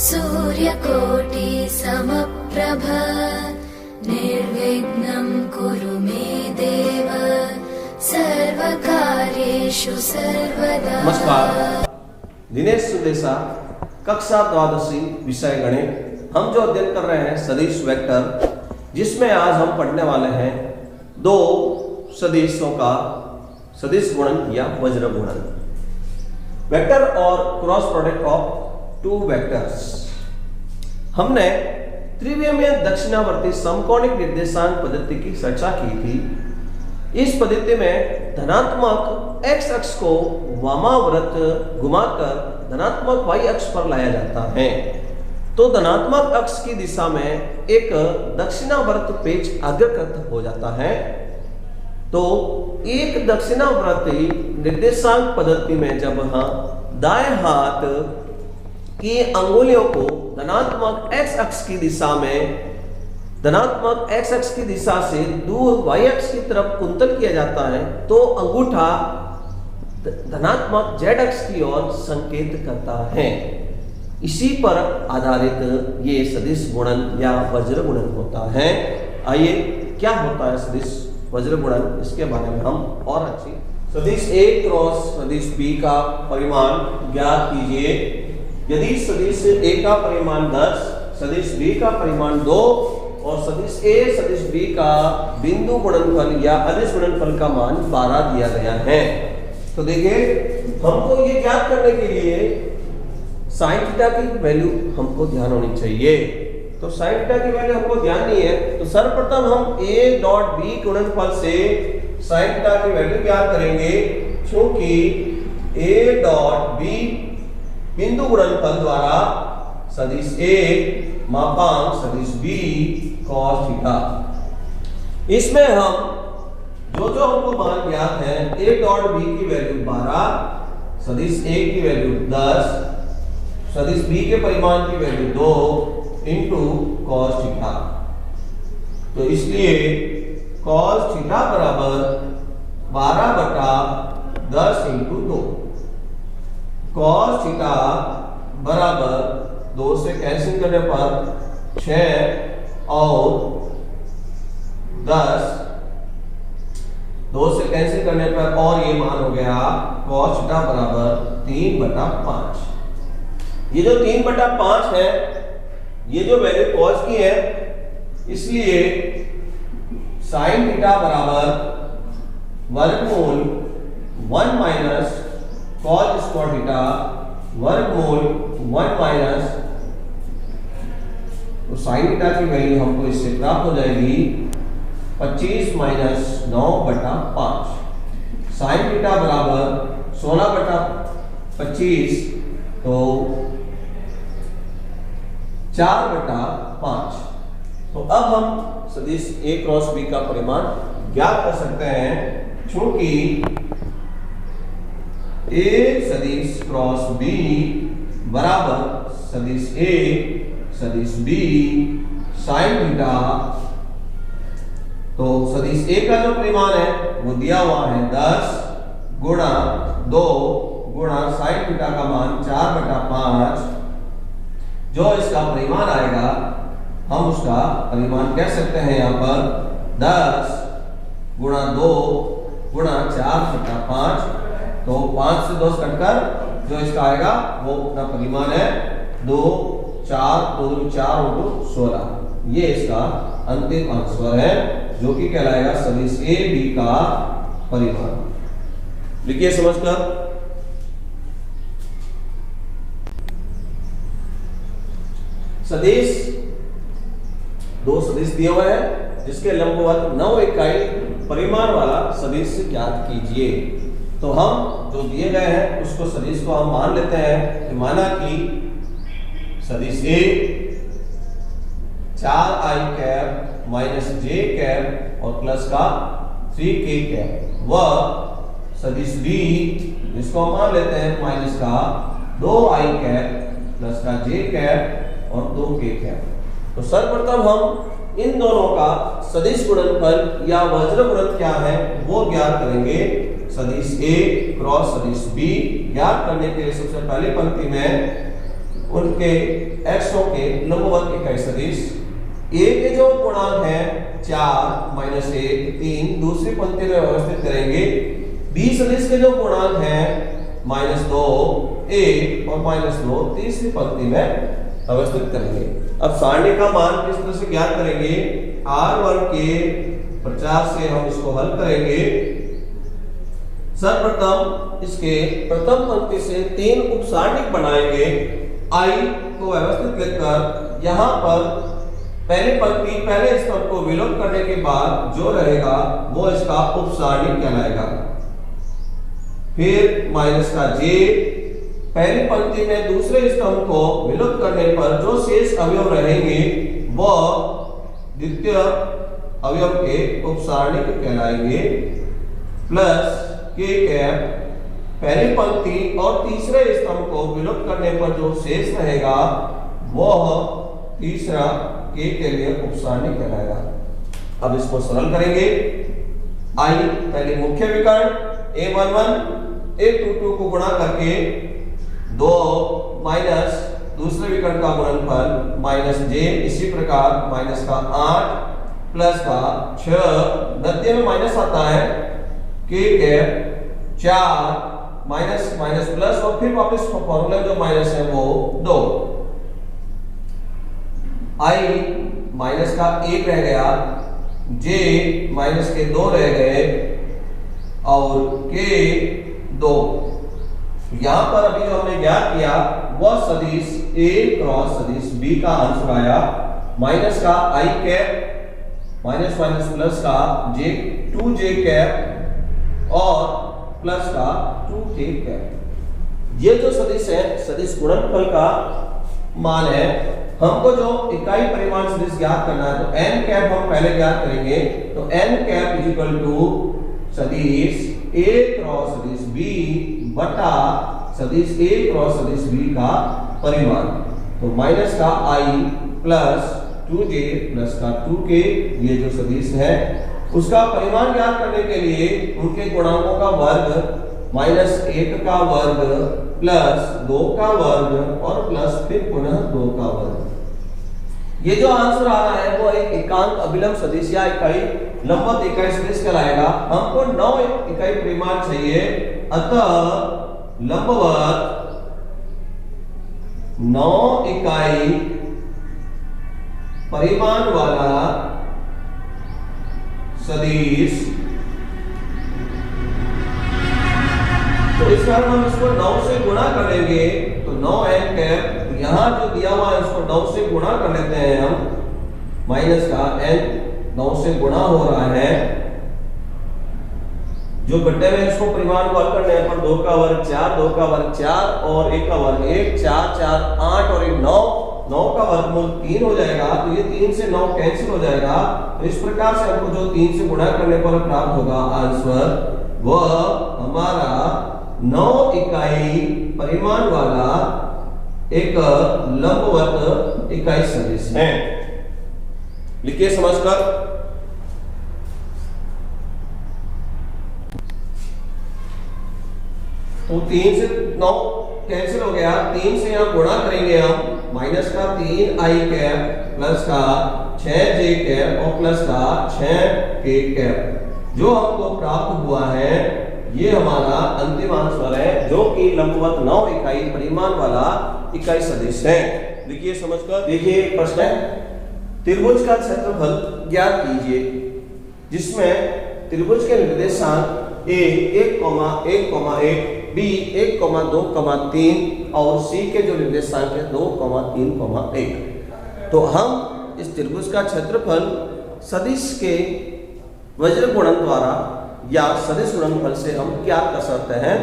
सूर्यकोटि समप्रभ निर्विघ्नं कुरु मे देव सर्वकार्येषु सर्वदा। नमस्कार, दिनेश सुदेशा, कक्षा द्वादशी, विषय गणित। हम जो अध्ययन कर रहे हैं सदिश वेक्टर, जिसमें आज हम पढ़ने वाले हैं दो सदिशों का सदिश गुणन या वज्र गुणन, वेक्टर और cross product of two vectors. हमने त्रिविमीय दक्षिणावर्ती समकोणिक निर्देशांक पद्धति की चर्चा की थी। इस पद्धति में धनात्मक x अक्ष को वामावर्त घुमाकर धनात्मक y अक्ष पर लाया जाता है, तो धनात्मक अक्ष की दिशा में एक दक्षिणावर्त पेच अग्रकृत हो जाता है। तो एक दक्षिणावर्ती निर्देशांक पद्धति में जब हम दाएं हाथ की अंगुलियों को धनात्मक x अक्ष की दिशा में धनात्मक x अक्ष की दिशा से दूर y अक्ष की तरफ कुंतल किया जाता है, तो अंगूठा धनात्मक z अक्ष की ओर संकेत करता है। इसी पर आधारित ये सदिश गुणन या वज्र गुणन होता है। आइए, क्या होता है सदिश वज्र गुणन, इसके बारे में हम और अच्छी सदिश A क्रॉस सदिश B का परिमाण ज्ञात कीजिए। यदि सदिश A का परिमाण 10, सदिश B का परिमाण 2 और सदिश A सदिश B का बिंदु गुणनफल या अदिश गुणनफल का मान 12 दिया गया है, तो देखिए हमको ये ज्ञात करने के लिए साइन थीटा की वैल्यू हमको ध्यान होनी चाहिए। तो साइन थीटा की वैल्यू हमको ध्यान नहीं है, तो सर्वप्रथम हम A डॉट B गुणनफल से साइन थीटा की वैल्यू ज्ञात करेंगे, क्योंकि A डॉट B बिंदु गुणनफल द्वारा सदिश A मापांक सदिश B cos थीटा। इसमें हम जो हमको मान ज्ञात है, A डॉट B की वैल्यू 12, सदिश A की वैल्यू 10, सदिश B के परिमाण की वैल्यू 2 इंटू cos थीटा। तो इसलिए cos थीटा बराबर 12/10 इंटू 2। cos थीटा बराबर 2 से कैंसिल करने पर 6 और 10, 2 से कैंसिल करने पर और ये मान हो गया cos थीटा बराबर 3/5। ये जो 3/5 है, ये जो वैल्यू cos की है, इसलिए sin थीटा बराबर वर्गमूल 1 माइनस cos स्क्वायर थीटा वर्गमूल 1 माइनस, तो sin थीटा की वैल्यू हमको इससे प्राप्त हो जाएगी 25 माइनस 9/5। sin थीटा बराबर 16/25, तो 4/5। तो अब हम सदिश A क्रॉस B का परिमाण ज्ञात कर सकते हैं, क्योंकि A सदिश क्रॉस B बराबर सदिश A सदिश B sin थीटा। तो सदिश A का जो परिमाण है वो दिया हुआ है 10 गुणा 2 गुणा sin थीटा का मान 4/5। जो इसका परिमाण आएगा, हम उसका परिमाण कह सकते हैं यहाँ पर 10 गुणा 2 गुणा 4/5। तो 5 से 2 कटकर जो इसका आएगा वो अपना परिमाण है 2 4 2 4 16। ये इसका अंतिम आंसर है, जो कि कहलाएगा सदिश A B का परिमाण। लिखिए समझकर। सदिश, दो सदिश दिए हुए हैं, जिसके लंबवत 9 इकाई परिमाण वाला सदिश ज्ञात कीजिए। तो हम जो दिए गए हैं उसको सदिश को हम मान लेते हैं कि माना कि सदिश A 4i cap minus j cap और प्लस का 3k कैप, व सदिश B जिसको हम मान लेते हैं माइनस का 2i कैप प्लस का j कैप और 2k कैप। तो सर्वप्रथम हम इन दोनों का सदिश गुणनफल या वज्र गुणन क्या है वो ज्ञात करेंगे। सदिश A क्रॉस सदिश B ज्ञात करने के लिए सबसे पहली पंक्ति में उनके एक्सों के लंबवत इकाई सदिश। ए के जो गुणांक है 4 -1 3 दूसरी पंक्ति में व्यवस्थित करेंगे। बी सदिश के जो गुणांक है -2 1 और -2 तीसरी पंक्ति में व्यवस्थित करेंगे। अब सारणी का मान किस तरह से ज्ञात करेंगे? R1 के प्रचार से हम इसको हल करेंगे। सर्वप्रथम इसके प्रथम पंक्ति से 3 उप सारणिक बनाएंगे। I को व्यवस्थित लिखकर यहाँ पर पहली पंक्ति पहले स्तंभ को विलोम करने के बाद जो रहेगा वो इसका उप सारणिक कहलाएगा। फिर माइनस का j पहली पंक्ति में दूसरे स्तंभ को विलोम करने पर जो शेष अवयव रहेंगे वह द्वितीय अवयव के उप सारणिक कहलाएंगे। प्लस k कैप पहली पंक्ति और तीसरे स्तंभ को विलोम करने पर जो शेष रहेगा वह तीसरा k के लिए उप सारणिक कहलाएगा। अब इसको सरल करेंगे। I पहले मुख्य विकर्ण A11 A22 को गुणा करके 2 माइनस दूसरे विकर्ण का गुणनफल -j, इसी प्रकार माइनस का 8 प्लस का 6 गद्य में माइनस आता है k cap 4 minus minus plus और फिर वापस फॉर्मूला जो माइनस है वो 2। I माइनस का 1 रह गया, j माइनस के 2 रह गए और k 2। यहां पर अभी जो हमने ज्ञात किया वह सदिश A क्रॉस सदिश B का अंश आया। माइनस का I cap minus minus plus का j 2j कैप और प्लस का 2k कैप। ये जो सदिश है सदिश गुणनफल का मान है। हमको जो इकाई परिमाण सदिश ज्ञात करना है तो n कैप हम पहले ज्ञात करेंगे। तो n cap is equal to सदिश A क्रॉस सदिश B बटा सदिश A क्रॉस सदिश B का परिमाण। तो माइनस का I प्लस 2j प्लस का 2k ये जो सदिश है उसका परिमाण ज्ञात करने के लिए उनके गुणांकों का वर्ग -1 का वर्ग प्लस 2 का वर्ग और प्लस फिर पुनः 2 का वर्ग। ये जो आंसर आ रहा है वो एक एकांक अभिलंब सदिश या इकाई लंबवत इकाई सदिश कहलाएगा। हमको 9 इकाई परिमाण चाहिए, अतः लंबवत 9 इकाई परिमाण वाला सदिश। तो इस कारण हम इसको 9 से गुणा कर लेंगे। तो 9n कैप यहां जो दिया हुआ है उसको 9 से गुणा कर लेते हैं हम। माइनस का n 9 से गुणा हो रहा है जो बट्टे में इसको परिमाण को हल करने पर 2 का वर्ग 4 2 का वर्ग 4 और 1 का वर्ग 1 4 4 8 और 1 9 9 का वर्गमूल 3 हो जाएगा। तो ये 3 से 9 कैंसिल हो जाएगा। तो इस प्रकार से हमको जो 3 से गुणा करने पर प्राप्त होगा आंसर वह हमारा 9 इकाई परिमाण वाला एक लंबवत इकाई सदिश है। लिखिए समझकर। तो 3 से 9 कैंसिल हो गया, 3 से यहां गुणा करेंगे हम। माइनस का 3i कैप प्लस का 6j कैप और प्लस का 6k कैप जो हमको प्राप्त हुआ है ये हमारा अंतिम आंसर है जो कि लंबवत 9 इकाई परिमाण वाला इकाई सदिश है। देखिए समझकर। देखिए प्रश्न है, त्रिभुज का क्षेत्रफल ज्ञात कीजिए जिसमें त्रिभुज के निर्देशांक A 1,1,1 B 1,2,3 और C के जो निर्देशांक है 2,3,1। तो हम इस त्रिभुज का क्षेत्रफल सदिश के वज्र गुणन द्वारा या सदिश गुणनफल से हम ज्ञात कर सकते हैं।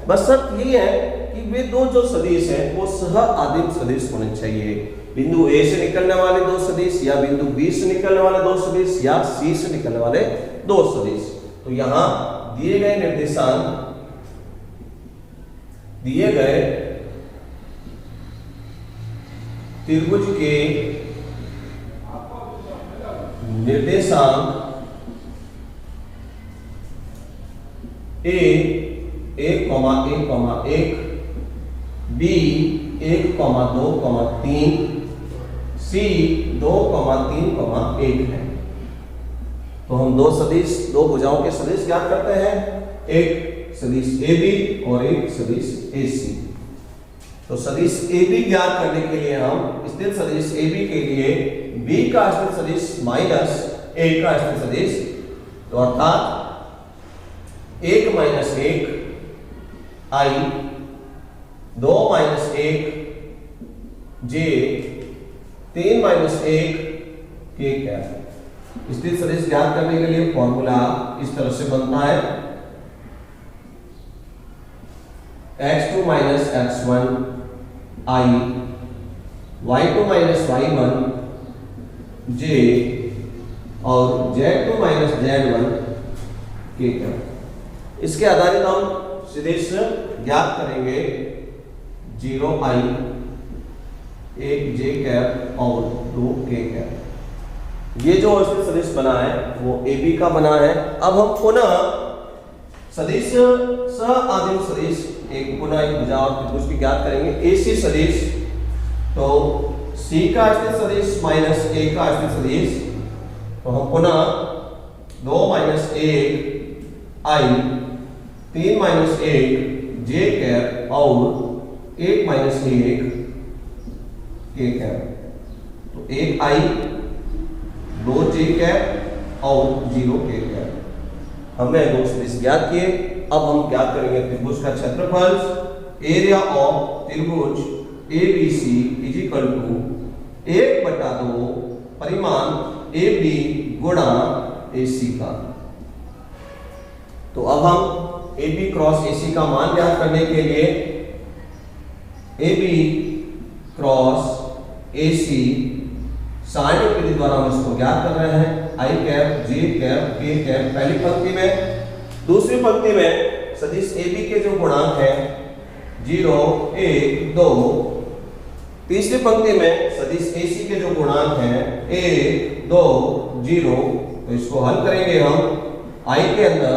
बस शर्त ये है कि वे दो जो सदिश हैं वो सह आदिम सदिश होने चाहिए। बिंदु A से निकलने वाले दो सदिश या बिंदु B से निकलने वाले दो सदिश या C से निकलने वाले दो सदिश। तो यहां दिए गए निर्देशांक दिए गए त्रिभुज के निर्देशांक A 1,1,1 B 1,2,3, C 2,3,1 है। तो हम दो सदिश, दो भुजाओं के सदिश ज्ञात करते हैं, एक सदिश AB और एक सदिश AC। तो सदिश AB ज्ञात करने के लिए हम स्थिर सदिश AB के लिए B का स्थिर सदिश माइनस A का स्थिर सदिश, तो अर्थात 1 minus 1 I, 2 minus 1 J, 3 minus 1 K cap. स्थिर सदिश ज्ञात करने के लिए फॉर्मूला इस तरह से बनता है, x2 minus x1 I, y2 minus y1 j और z2 minus z1 k cap. इसके आधारित हम सदिश ज्ञात करेंगे, 0i, 1 j कैप और 2 k कैप। ये जो स्थिर सदिश बना है वो AB का बना है। अब हम पुनः सदिश सह-आदिम सदिश एक पुनः एक भुजा और त्रिभुज की ज्ञात करेंगे, AC सदिश। तो C का स्थिर सदिश माइनस A का स्थिर सदिश, तो हम पुनः 2 minus 1 I, 3 minus 1 J cap और 1 माइनस 1 K कैप। तो 1 I, 2 J कैप और 0 K कैप। हमने दो सदिश ज्ञात किए। अब हम ज्ञात करेंगे त्रिभुज का क्षेत्रफल। एरिया ऑफ त्रिभुज ABC इज इक्वल टू 1/2 परिमाण AB गुणा AC का। तो अब हम AB क्रॉस AC का मान ज्ञात करने के लिए AB क्रॉस AC सारणिक विधि द्वारा हम इसको ज्ञात कर रहे हैं, I cap, J cap, K cap पहली पंक्ति में। दूसरी पंक्ति में सदिश AB के जो गुणांक हैं 0, 1, 2। तीसरी पंक्ति में सदिश AC के जो गुणांक हैं 1, 2, 0। तो इसको हल करेंगे हम। I के अंदर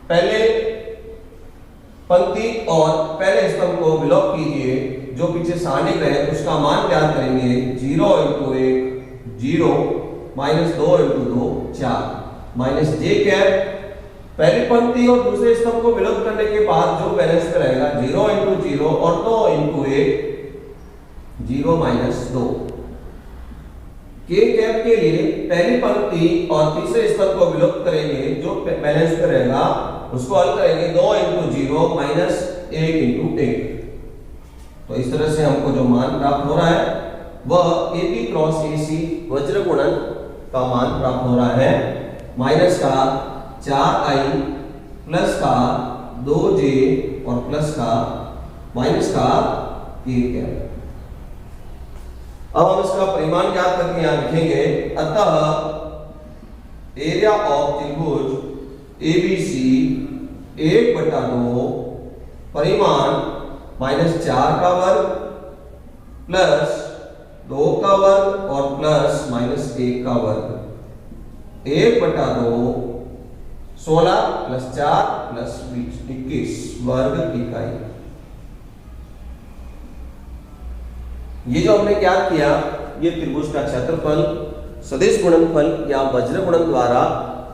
पहले पंक्ति और पहले स्तंभ को विलोप कीजिए, जो पीछे सारणिक रहे उसका मान ज्ञात करेंगे। 0 × 1 0, माइनस 2 × 2 4, माइनस J कैप पहली पंक्ति और दूसरे स्तंभ को विलोप करने के बाद जो बैलेंस में रहेगा 0 × 0 और 2 × 1 0 माइनस 2। K कैप के लिए पहली पंक्ति और तीसरे स्तंभ को विलोप करेंगे, जो बैलेंस में रहेगा उसको हल करेंगे। 2 × 0 माइनस 1 × 1। तो इस तरह से हमको जो मान प्राप्त हो रहा है वह AB क्रॉस AC वज्र गुणन का मान प्राप्त हो रहा है, माइनस का 4i प्लस का 2j और प्लस का माइनस का K कैप। अब हम इसका परिमाण ज्ञात करके यहां लिखेंगे। अतः एरिया ऑफ त्रिभुज ABC 1/2 परिमाण माइनस 4 का वर्ग प्लस 2 का वर्ग और प्लस माइनस 1 का वर्ग, 1/2 16 प्लस 4 प्लस 21 वर्ग इकाई। ये जो हमने क्या किया, ये त्रिभुज का क्षेत्रफल सदिश गुणनफल या वज्र गुणन द्वारा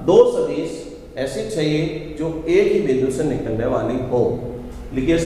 दो सदिश ऐसी चाहिए जो एक ही बिंदु से निकलने वाली हो। लिखिए